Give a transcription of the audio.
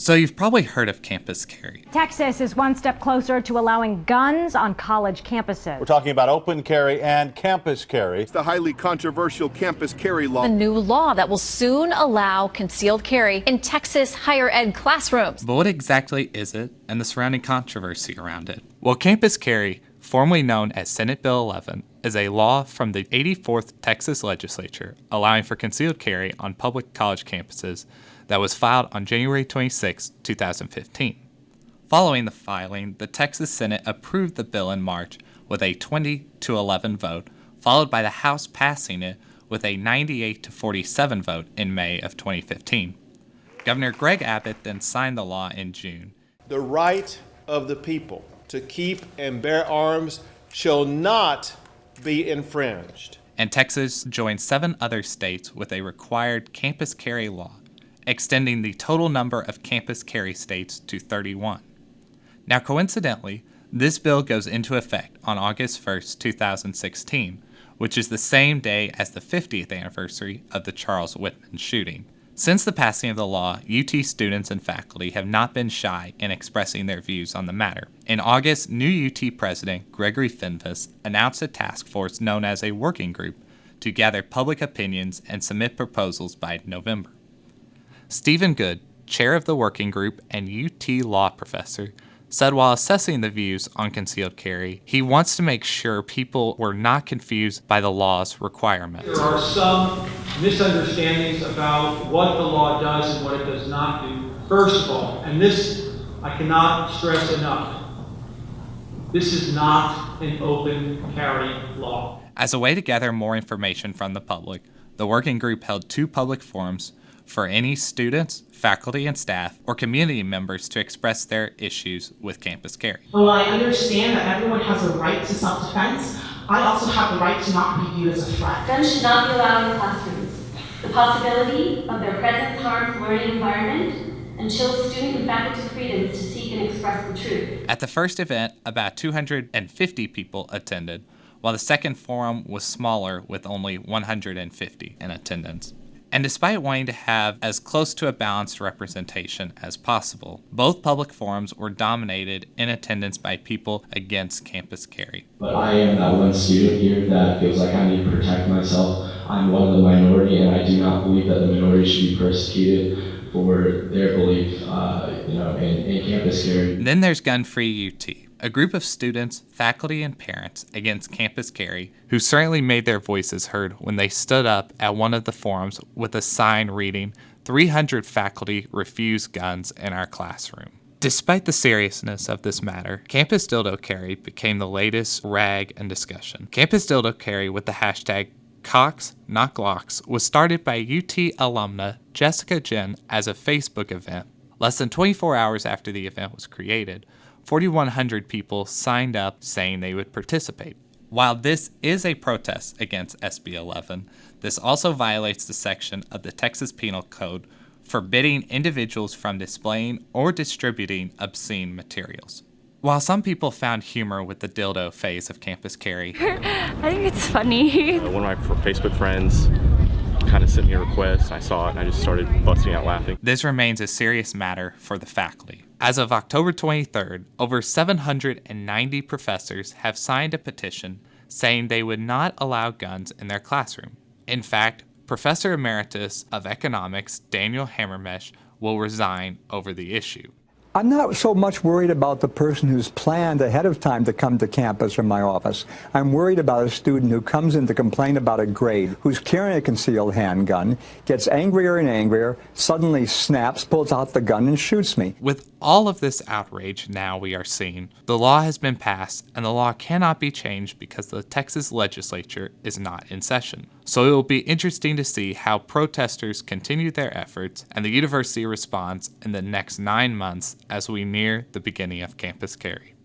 So you've probably heard of campus carry. Texas is one step closer to allowing guns on college campuses. We're talking about open carry and campus carry. It's the highly controversial campus carry law. A new law that will soon allow concealed carry in Texas higher ed classrooms. But what exactly is it and the surrounding controversy around it? Well, campus carry, formerly known as Senate Bill 11, is a law from the 84th Texas legislature allowing for concealed carry on public college campuses that was filed on January 26, 2015. Following the filing, the Texas Senate approved the bill in March with a 20-11 vote, followed by the House passing it with a 98-47 vote in May of 2015. Governor Greg Abbott then signed the law in June. The right of the people to keep and bear arms shall not be infringed. And Texas joined 7 other states with a required campus carry law, extending the total number of campus carry states to 31. Now, coincidentally, this bill goes into effect on August 1st, 2016, which is the same day as the 50th anniversary of the Charles Whitman shooting. Since the passing of the law, UT students and faculty have not been shy in expressing their views on the matter. In August, new UT President Gregory Fenves announced a task force known as a working group to gather public opinions and submit proposals by November. Stephen Good, chair of the working group and UT law professor, said while assessing the views on concealed carry, he wants to make sure people were not confused by the law's requirements. There are some misunderstandings about what the law does and what it does not do. First of all, and this I cannot stress enough, this is not an open carry law. As a way to gather more information from the public, the working group held 2 public forums for any students, faculty and staff, or community members to express their issues with campus carry. While I understand that everyone has a right to self-defense, I also have the right to not be viewed as a threat. Guns should not be allowed in classrooms. The possibility of their presence harms the learning environment and chills student and faculty freedoms to seek and express the truth. At the first event, about 250 people attended, while the second forum was smaller with only 150 in attendance. And despite wanting to have as close to a balanced representation as possible, both public forums were dominated in attendance by people against campus carry. But I am that one student here that feels like I need to protect myself. I'm one of the minority, and I do not believe that the minority should be persecuted for their belief in campus carry. Then there's Gun Free UT, a group of students, faculty, and parents against campus carry who certainly made their voices heard when they stood up at one of the forums with a sign reading, "300 faculty refuse guns in our classroom." Despite the seriousness of this matter, campus dildo carry became the latest rag in discussion. Campus dildo carry with the hashtag Cocks, Not Glocks was started by UT alumna Jessica Jen as a Facebook event. Less than 24 hours after the event was created, 4,100 people signed up saying they would participate. While this is a protest against SB 11, this also violates the section of the Texas Penal Code forbidding individuals from displaying or distributing obscene materials. While some people found humor with the dildo phase of campus carry, I think it's funny. One of my Facebook friends kind of sent me a request. I saw it and I just started busting out laughing. This remains a serious matter for the faculty. As of October 23rd, over 790 professors have signed a petition saying they would not allow guns in their classroom. In fact, Professor Emeritus of Economics Daniel Hammermesh will resign over the issue. I'm not so much worried about the person who's planned ahead of time to come to campus or my office. I'm worried about a student who comes in to complain about a grade, who's carrying a concealed handgun, gets angrier and angrier, suddenly snaps, pulls out the gun, and shoots me. With all of this outrage now we are seeing, the law has been passed, and the law cannot be changed because the Texas legislature is not in session. So it will be interesting to see how protesters continue their efforts and the university responds in the next 9 months as we near the beginning of campus carry.